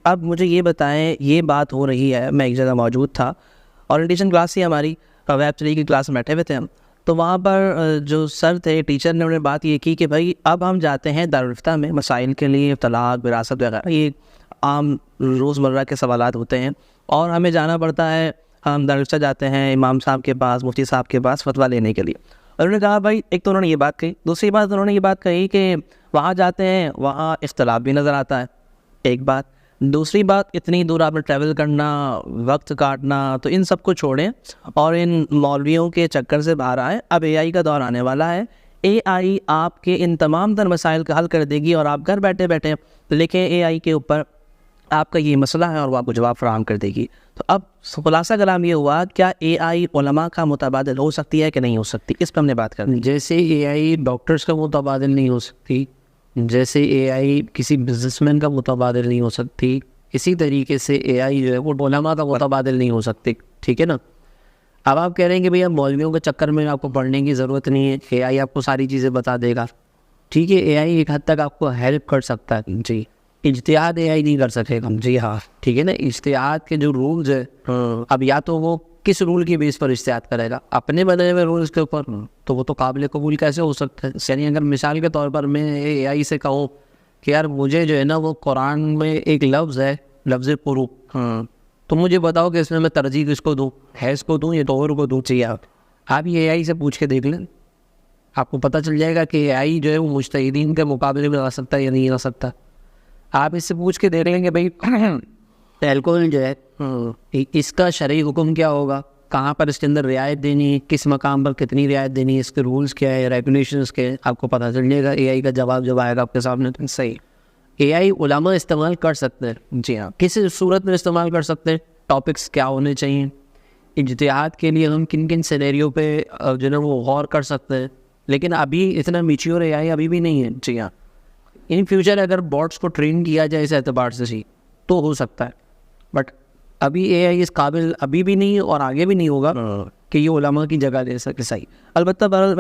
اب مجھے یہ بتائیں، یہ بات ہو رہی ہے، میں ایک جگہ موجود تھا، اورینٹیشن کلاس تھی ہماری، ویب 3 کی کلاس میں بیٹھے ہوئے تھے ہم، تو وہاں پر جو سر تھے، ٹیچر نے انہیں بات یہ کی کہ بھائی اب ہم جاتے ہیں دارالفتہ میں مسائل کے لیے، طلاق، وراثت وغیرہ، یہ عام روزمرہ کے سوالات ہوتے ہیں، اور ہمیں جانا پڑتا ہے، ہم دارالفتہ جاتے ہیں امام صاحب کے پاس، مفتی صاحب کے پاس فتویٰ لینے کے لیے۔ اور انہوں نے کہا بھائی، ایک تو انہوں نے یہ بات کہی، دوسری بات انہوں نے یہ بات کہی کہ وہاں جاتے ہیں، وہاں اختلاف بھی نظر آتا ہے، ایک بات۔ دوسری بات، اتنی دور آپ نے ٹریول کرنا، وقت کاٹنا، تو ان سب کو چھوڑیں اور ان مولویوں کے چکر سے باہر آئیں۔ اب اے آئی کا دور آنے والا ہے، اے آئی آپ کے ان تمام تر مسائل کا حل کر دے گی، اور آپ گھر بیٹھے بیٹھے لکھیں اے آئی کے اوپر آپ کا یہ مسئلہ ہے، اور وہ آپ کو جواب فراہم کر دے گی۔ تو اب خلاصہ کلام یہ ہوا، کیا اے آئی علماء کا متبادل ہو سکتی ہے کہ نہیں ہو سکتی؟ اس پہ ہم نے بات کرنی۔ جیسے اے آئی ڈاکٹرز کا متبادل نہیں ہو سکتی، جیسے اے آئی کسی بزنس مین کا متبادل نہیں ہو سکتی، اسی طریقے سے اے آئی جو ہے وہ علماء کا متبادل نہیں ہو سکتی، ٹھیک ہے نا؟ اب آپ کہہ رہے ہیں کہ بھئی اب مولویوں کے چکر میں آپ کو پڑھنے کی ضرورت نہیں ہے، اے آئی آپ کو ساری چیزیں بتا دے گا، ٹھیک ہے، اے آئی ایک حد تک آپ کو ہیلپ کر سکتا ہے، جی، اجتہاد اے آئی نہیں کر سکے گا، جی ہاں، ٹھیک ہے نا؟ اجتہاد کے جو رولز ہے، اب یا تو وہ کس رول کی بیس پر اجتہاد کرے گا، اپنے بنے ہوئے رولز کے اوپر، تو وہ تو قابل قبول کیسے ہو سکتا ہے؟ یعنی اگر مثال کے طور پر میں اے آئی سے کہوں کہ یار مجھے جو ہے نا وہ قرآن میں ایک لفظ ہے، لفظ پرو، تو مجھے بتاؤ کہ اس میں ترجیح کس کو دوں، حیض کو دوں یا طہور کو دوں؟ چاہیے آپ یہ اے آئی سے پوچھ کے دیکھ لیں، آپ کو پتہ چل جائے گا کہ اے آئی جو ہے وہ مجتہدین کے مقابلے میں آ سکتا ہے یا نہیں آ سکتا۔ آپ اس سے پوچھ کے دیکھ لیں کہ بھائی الکوہل جو ہے اس کا شرعی حکم کیا ہوگا، کہاں پر اس کے اندر رعایت دینی ہے، کس مقام پر کتنی رعایت دینی ہے، اس کے رولز کیا ہے، ریگولیشنز کے، آپ کو پتہ چل جائے گا اے آئی کا جواب جب آئے گا آپ کے سامنے۔ تو صحیح، اے آئی علماء استعمال کر سکتے ہیں، جی ہاں، کس صورت میں استعمال کر سکتے ہیں، ٹاپکس کیا ہونے چاہیے، اجتہاد کے لیے ہم کن کن سینیریو پہ جو ہے نا وہ غور کر سکتے ہیں، لیکن ابھی اتنا میچیور اے آئی ابھی بھی نہیں ہے، جی ہاں، ان فیوچر اگر بوٹس کو ٹرین کیا جائے اس اعتبار سے ہی تو ہو سکتا ہے، بٹ ابھی اے آئی اس قابل ابھی بھی نہیں ہے اور آگے بھی نہیں ہوگا کہ یہ علماء کی جگہ لے سکے۔ صحیح، البتہ بہرحال